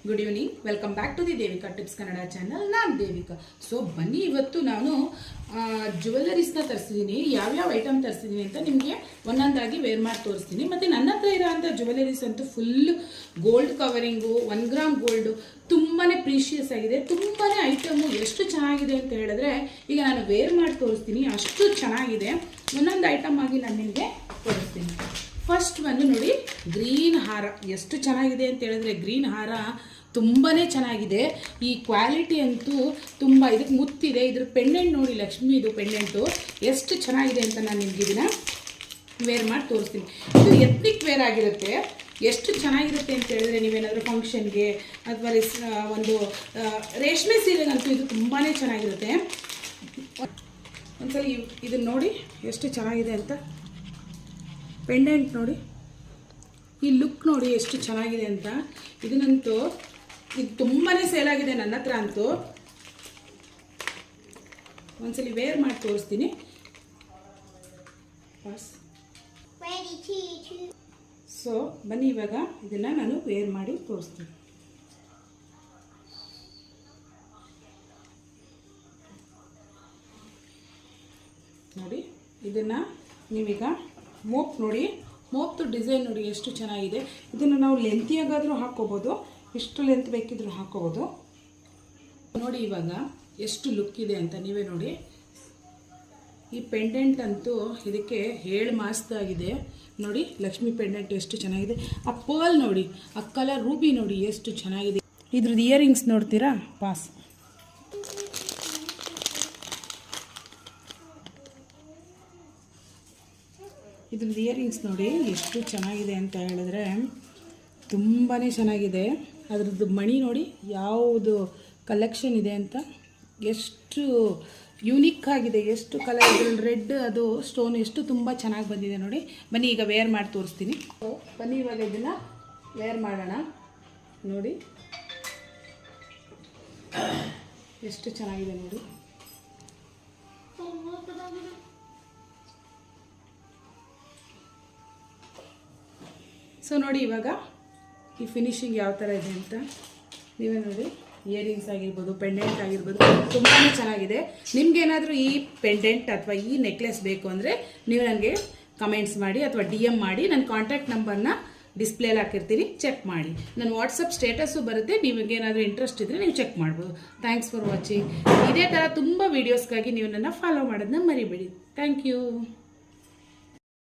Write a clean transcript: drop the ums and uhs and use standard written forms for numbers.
Good evening, welcome back to the Devika tips Kannada channel. ನಾನು Devika. So ಬನ್ನಿ, ಇವತ್ತು ನಾನು ಜ್ಯುವೆಲ್ಲರೀಸ್ನ ತರಿಸಿದ್ದೀನಿ. ಯಾವ್ಯಾವ ಐಟಮ್ ತರಿಸಿದ್ದೀನಿ ಅಂತ ನಿಮಗೆ ಒಂದೊಂದಾಗಿ ವೇರ್ ಮಾಡಿ ತೋರಿಸ್ತೀನಿ. ಮತ್ತು ನನ್ನ ಹತ್ರ ಇರೋಂಥ ಜ್ಯುವೆಲ್ಲರೀಸ್ ಅಂತೂ full gold covering, 1 gram gold, ತುಂಬಾ ಪ್ರೀಶಿಯಸ್ ಆಗಿದೆ. ತುಂಬಾ ಐಟಮು ಎಷ್ಟು ಚೆನ್ನಾಗಿದೆ ಅಂತ ಹೇಳಿದ್ರೆ ಈಗ ನಾನು ವೇರ್ ಮಾಡಿ ತೋರಿಸ್ತೀನಿ. ಅಷ್ಟು ಚೆನ್ನಾಗಿದೆ. ಒಂದೊಂದು ಐಟಮ್ ಆಗಿ ನಾನು ನಿಮಗೆ ತೋರಿಸ್ತೀನಿ. ಫಸ್ಟ್ ಬಂದು ನೋಡಿ, ಗ್ರೀನ್ ಹಾರ ಎಷ್ಟು ಚೆನ್ನಾಗಿದೆ ಅಂತ ಹೇಳಿದ್ರೆ ಗ್ರೀನ್ ಹಾರ ತುಂಬಾ ಚೆನ್ನಾಗಿದೆ. ಈ ಕ್ವಾಲಿಟಿ ಅಂತೂ ತುಂಬ, ಇದಕ್ಕೆ ಮುತ್ತಿದೆ. ಇದ್ರ ಪೆಂಡೆಂಟ್ ನೋಡಿ, ಲಕ್ಷ್ಮೀದು ಪೆಂಡೆಂಟು ಎಷ್ಟು ಚೆನ್ನಾಗಿದೆ ಅಂತ ನಾನು ನಿಮ್ಗೆ ಇದನ್ನು ವೇರ್ ಮಾಡಿ ತೋರಿಸ್ತೀನಿ. ಇದು ಎತ್ನಿಕ್ ವೇರ್ ಆಗಿರುತ್ತೆ. ಎಷ್ಟು ಚೆನ್ನಾಗಿರುತ್ತೆ ಅಂತ ಹೇಳಿದ್ರೆ ನೀವೇನಾದರೂ ಫಂಕ್ಷನ್ಗೆ ಅಥವಾ ಒಂದು ರೇಷ್ಮೆ ಸೀರೆಗಂತೂ ಇದು ತುಂಬಾ ಚೆನ್ನಾಗಿರುತ್ತೆ. ಒಂದ್ಸಲ ಇದನ್ನು ನೋಡಿ ಎಷ್ಟು ಚೆನ್ನಾಗಿದೆ ಅಂತ. ಪೆಂಡೆಂಟ್ ನೋಡಿ, ಈ ಲುಕ್ ನೋಡಿ ಎಷ್ಟು ಚೆನ್ನಾಗಿದೆ ಅಂತ. ಇದನ್ನಂತೂ ಇದು ತುಂಬಾ ಸೇಲ್ ಆಗಿದೆ ನನ್ನ ಹತ್ರ ಅಂತೂ. ಒಂದ್ಸಲಿ ವೇರ್ ಮಾಡಿ ತೋರಿಸ್ತೀನಿ. ಸೊ ಬನ್ನಿ, ಇವಾಗ ಇದನ್ನು ನಾನು ವೇರ್ ಮಾಡಿ ತೋರಿಸ್ತೀನಿ. ನೋಡಿ, ಇದನ್ನು ನೀವೀಗ ಮೋಪ್ ನೋಡಿ, ಮೋಪ್ದು ಡಿಸೈನ್ ನೋಡಿ ಎಷ್ಟು ಚೆನ್ನಾಗಿದೆ. ಇದನ್ನು ನಾವು ಲೆಂತಿಯಾಗಾದರೂ ಹಾಕ್ಕೋಬೋದು, ಎಷ್ಟು ಲೆಂತ್ ಬೇಕಿದ್ರೂ ಹಾಕ್ಕೋಬೋದು. ನೋಡಿ ಇವಾಗ ಎಷ್ಟು ಲುಕ್ ಇದೆ ಅಂತ ನೀವೇ ನೋಡಿ. ಈ ಪೆಂಡೆಂಟ್ ಅಂತೂ ಇದಕ್ಕೆ ಮಸ್ತಾಗಿದೆ ನೋಡಿ. ಲಕ್ಷ್ಮಿ ಪೆಂಡೆಂಟ್ ಎಷ್ಟು ಚೆನ್ನಾಗಿದೆ. ಆ ಪರ್ಲ್ ನೋಡಿ, ಆ ಕಲರ್ ರೂಬಿ ನೋಡಿ ಎಷ್ಟು ಚೆನ್ನಾಗಿದೆ. ಇದ್ರದ್ದು ಇಯರಿಂಗ್ಸ್ ನೋಡ್ತೀರಾ? ಪಾಸ್. ಇದ್ರದ್ದು ಇಯರಿಂಗ್ಸ್ ನೋಡಿ ಎಷ್ಟು ಚೆನ್ನಾಗಿದೆ ಅಂತ ಹೇಳಿದ್ರೆ ತುಂಬಾ ಚೆನ್ನಾಗಿದೆ. ಅದ್ರದ್ದು ಮಣಿ ನೋಡಿ ಯಾವುದು ಕಲೆಕ್ಷನ್ ಇದೆ ಅಂತ, ಎಷ್ಟು ಯೂನಿಕ್ ಆಗಿದೆ, ಎಷ್ಟು ಕಲರ್. ಇದ್ರಲ್ಲಿ ರೆಡ್ ಅದು ಸ್ಟೋನ್ ಎಷ್ಟು ತುಂಬ ಚೆನ್ನಾಗಿ ಬಂದಿದೆ ನೋಡಿ. ಬನ್ನಿ ಈಗ ವೇರ್ ಮಾಡಿ ತೋರಿಸ್ತೀನಿ. ಬನ್ನಿ ಇವಾಗ ಇದನ್ನು ವೇರ್ ಮಾಡೋಣ. ನೋಡಿ ಎಷ್ಟು ಚೆನ್ನಾಗಿದೆ ನೋಡಿ. ಸೊ ನೋಡಿ ಇವಾಗ ಈ ಫಿನಿಶಿಂಗ್ ಯಾವ ಥರ ಇದೆ ಅಂತ ನೀವೇ ನೋಡಿ. ಇಯರಿಂಗ್ಸ್ ಆಗಿರ್ಬೋದು, ಪೆಂಡೆಂಟ್ ಆಗಿರ್ಬೋದು, ತುಂಬಾ ಚೆನ್ನಾಗಿದೆ. ನಿಮಗೇನಾದರೂ ಈ ಪೆಂಡೆಂಟ್ ಅಥವಾ ಈ ನೆಕ್ಲೆಸ್ ಬೇಕು ಅಂದರೆ ನೀವು ನನಗೆ ಕಮೆಂಟ್ಸ್ ಮಾಡಿ ಅಥವಾ DM ಮಾಡಿ. ನನ್ನ ಕಾಂಟ್ಯಾಕ್ಟ್ ನಂಬರ್ನ ಡಿಸ್ಪ್ಲೇಲಿ ಹಾಕಿರ್ತೀನಿ, ಚೆಕ್ ಮಾಡಿ. ನನ್ನ ವಾಟ್ಸಪ್ ಸ್ಟೇಟಸ್ಸು ಬರುತ್ತೆ. ನಿಮಗೇನಾದರೂ ಇಂಟ್ರೆಸ್ಟ್ ಇದ್ದರೆ ನೀವು ಚೆಕ್ ಮಾಡ್ಬೋದು. Thanks for watching. ಇದೇ ಥರ ತುಂಬ ವೀಡಿಯೋಸ್ಗಾಗಿ ನೀವು ನನ್ನ ಫಾಲೋ ಮಾಡೋದನ್ನ ಮರಿಬೇಡಿ. Thank you.